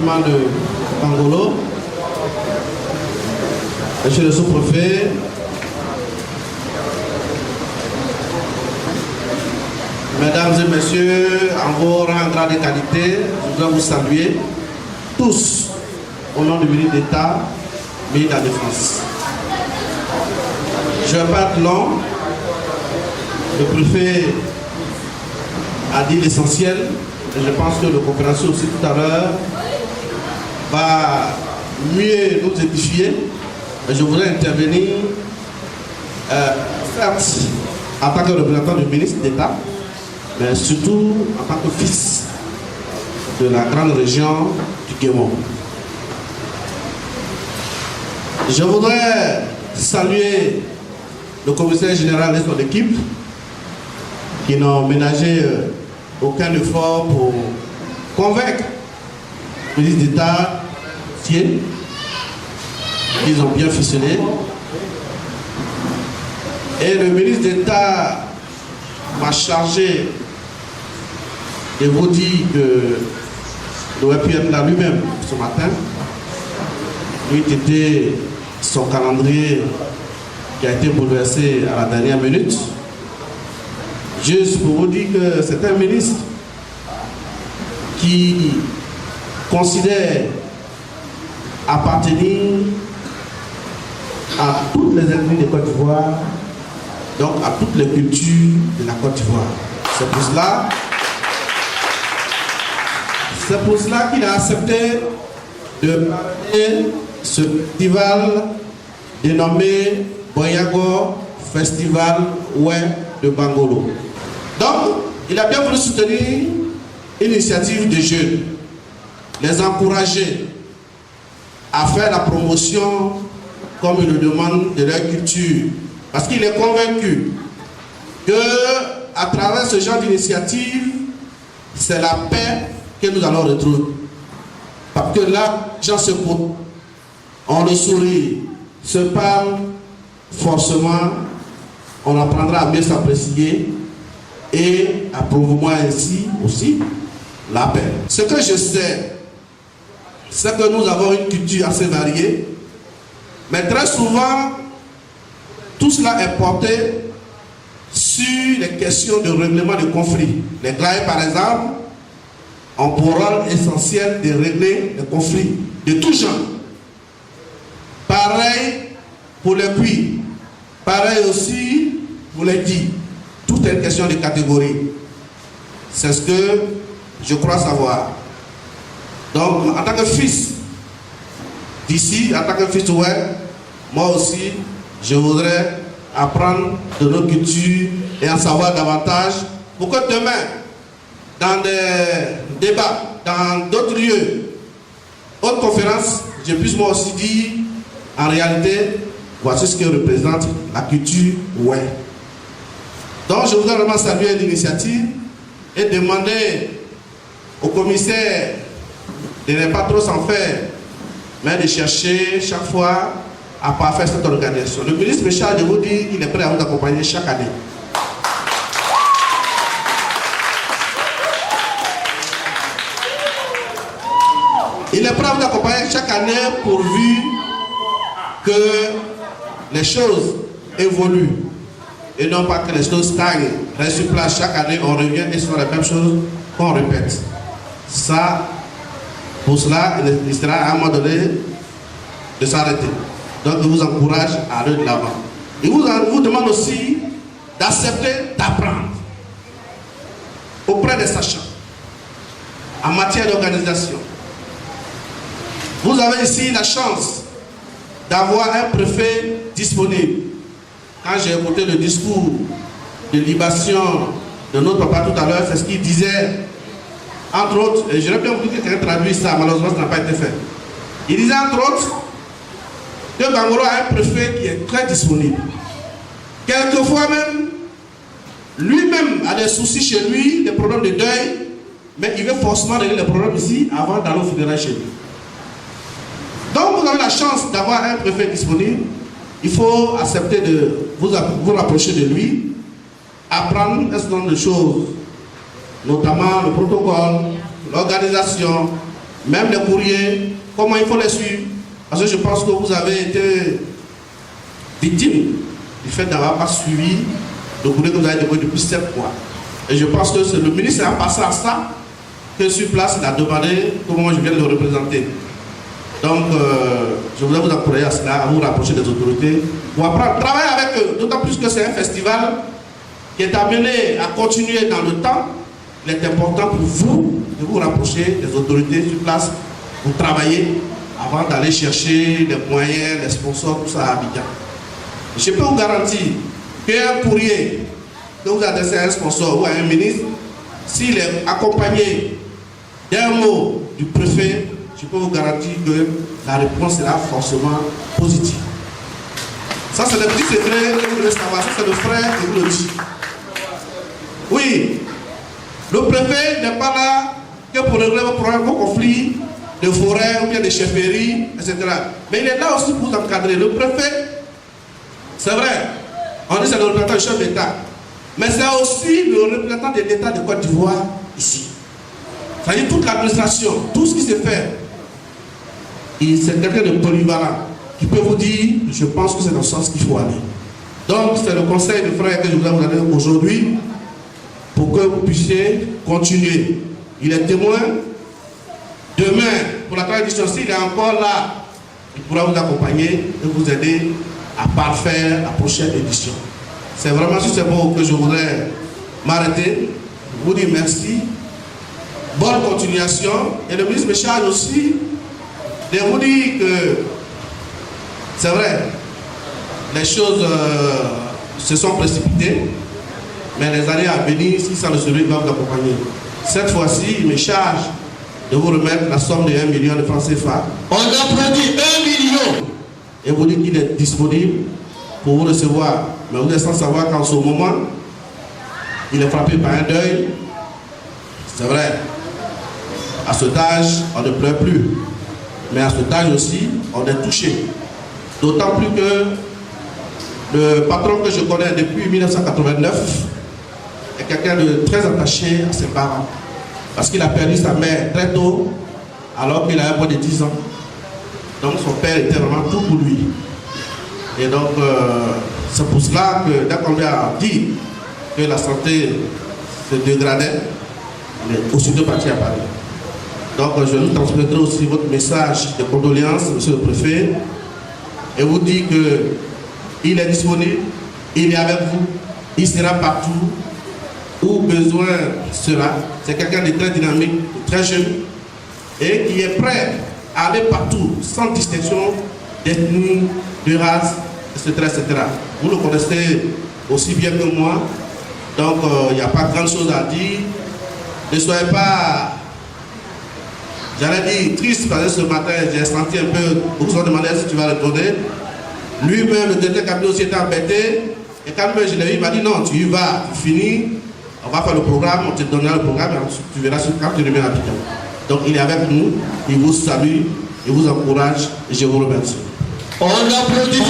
département de Bangolo, monsieur le sous-préfet, mesdames et messieurs, en vos rangs, grades et qualités, je voudrais vous saluer tous au nom du ministre d'État, ministre de la Défense. Je ne vais pas être long. Le préfet a dit l'essentiel. Et je pense que le conférencier aussi tout à l'heure va mieux nous édifier. Mais je voudrais intervenir, certes, en tant que représentant du ministre d'État, mais surtout en tant que fils de la grande région du Guémon. Je voudrais saluer le commissaire général et son équipe qui n'ont ménagé aucun effort pour convaincre le ministre d'État qu'ils ont bien ficelé. Et le ministre d'État m'a chargé de vous dire que l'OEP est là lui-même ce matin. Lui était son calendrier qui a été bouleversé à la dernière minute. Juste pour vous dire que c'est un ministre qui considère appartenir à toutes les ethnies de Côte d'Ivoire, donc à toutes les cultures de la Côte d'Ivoire. C'est pour cela qu'il a accepté de parrainer ce festival dénommé Boyago Festival Oué de Bangolo. Donc, il a bien voulu soutenir une initiative de jeunes, les encourager à faire la promotion, comme il le demande, de leur culture. Parce qu'il est convaincu que à travers ce genre d'initiative, c'est la paix que nous allons retrouver. Parce que là, les gens se côtoient, on le sourit, se parle, forcément, on apprendra à mieux s'apprécier et à promouvoir ainsi aussi la paix. Ce que je sais, c'est que nous avons une culture assez variée, mais très souvent, tout cela est porté sur les questions de règlement de conflits. Les Glaïs, par exemple, ont pour rôle essentiel de régler les conflits de tout genre. Pareil pour les puits, pareil aussi pour les dits. Tout est une question de catégorie. C'est ce que je crois savoir. Donc, en tant que fils d'ici, en tant que fils de Oué, moi aussi, je voudrais apprendre de nos cultures et en savoir davantage pour que demain, dans des débats, dans d'autres lieux, autres conférences, je puisse moi aussi dire, en réalité, voici ce que représente la culture Oué. Donc je voudrais vraiment saluer l'initiative et demander au commissaire de ne pas trop s'en faire, mais de chercher chaque fois à parfaire cette organisation. Le ministre me charge de vous dire qu'il est prêt à vous accompagner chaque année. Il est prêt à vous accompagner chaque année pourvu que les choses évoluent et non pas que les choses stagnent. Reste sur place chaque année, on revient et ce sont les mêmes choses qu'on répète. Ça, pour cela, il sera à un moment donné de s'arrêter. Donc, il vous encourage à aller de l'avant. Il vous demande aussi d'accepter d'apprendre auprès des sachants en matière d'organisation. Vous avez ici la chance d'avoir un préfet disponible. Quand j'ai écouté le discours de libation de notre papa tout à l'heure, c'est ce qu'il disait, entre autres, et j'aurais bien voulu que quelqu'un traduise ça, malheureusement ça n'a pas été fait. Il disait entre autres que Bangolo a un préfet qui est très disponible. Quelquefois même, lui-même a des soucis chez lui, des problèmes de deuil, mais il veut forcément régler les problèmes ici avant d'aller au funérailles chez lui. Donc vous avez la chance d'avoir un préfet disponible. Il faut accepter de vous rapprocher de lui, apprendre un certain nombre de choses, notamment le protocole, l'organisation, même les courriers, comment il faut les suivre. Parce que je pense que vous avez été victime du fait d'avoir pas suivi le courrier que vous avez déposé depuis 7 mois. Et je pense que c'est le ministre a passé à ça, que sur place, il a demandé comment je viens de le représenter. Donc, je voudrais vous encourager à cela, à vous rapprocher des autorités, pour apprendre, travailler avec eux, d'autant plus que c'est un festival qui est amené à continuer dans le temps. Il est important pour vous de vous rapprocher des autorités sur place pour travailler avant d'aller chercher les moyens, les sponsors, tout ça à Abidjan. Je peux vous garantir qu'un courrier que vous adressez à un sponsor ou à un ministre, s'il est accompagné d'un mot du préfet, je peux vous garantir que la réponse sera forcément positive. Ça, c'est le petit secret que vous devez savoir. Ça, c'est le frère qui vous le dit. Oui, le préfet n'est pas là que pour régler vos problèmes, vos conflits de forêt ou bien de chefferie, etc. Mais il est là aussi pour vous encadrer. Le préfet, c'est vrai, on dit que c'est le représentant du chef d'État. Mais c'est aussi le représentant de l'État de Côte d'Ivoire ici. C'est-à-dire toute l'administration, tout ce qui se fait. C'est quelqu'un de polyvalent qui peut vous dire, je pense que c'est dans ce sens qu'il faut aller. Donc c'est le conseil de frère que je voulais vous donner aujourd'hui pour que vous puissiez continuer. Il est témoin. Demain, pour la tradition, s'il est encore là, il pourra vous accompagner et vous aider à parfaire la prochaine édition. C'est vraiment sur ces mots que je voudrais m'arrêter, vous dire merci, bonne continuation. Et le ministre me charge aussi de vous dire que c'est vrai, les choses se sont précipitées, mais les années à venir, si ça le serait, il va vous accompagner. Cette fois-ci, il me charge de vous remettre la somme de 1 million de francs CFA. On applaudit 1 million. Et vous dites qu'il est disponible pour vous recevoir. Mais vous êtes sans savoir qu'en ce moment, il est frappé par un deuil. C'est vrai. À cet âge, on ne pleure plus. Mais à cet âge aussi, on est touché. D'autant plus que le patron que je connais depuis 1989 est quelqu'un de très attaché à ses parents. Parce qu'il a perdu sa mère très tôt, alors qu'il avait moins de 10 ans. Donc son père était vraiment tout pour lui. Et donc, c'est pour cela que dès qu'on lui a dit que la santé se dégradait, il est aussitôt parti à Paris. Donc, je vous transmettrai aussi votre message de condoléances, monsieur le préfet, et vous dire qu'il est disponible, il est avec vous, il sera partout où besoin sera. C'est quelqu'un de très dynamique, de très jeune, et qui est prêt à aller partout, sans distinction d'ethnie, de race, etc., etc. Vous le connaissez aussi bien que moi, donc il n'y a pas grand chose à dire. Ne soyez pas, j'allais dire, triste, parce que ce matin, j'ai senti un peu, vous ont demandé si tu vas retourner. Lui-même, le directeur cabinet aussi était embêté, et quand je l'ai vu, il m'a dit non, tu y vas, tu finis, on va faire le programme, on te donnera le programme, et ensuite tu verras quand tu reviens à Abidjan. Donc il est avec nous, il vous salue, il vous encourage, et je vous remercie. On applaudit.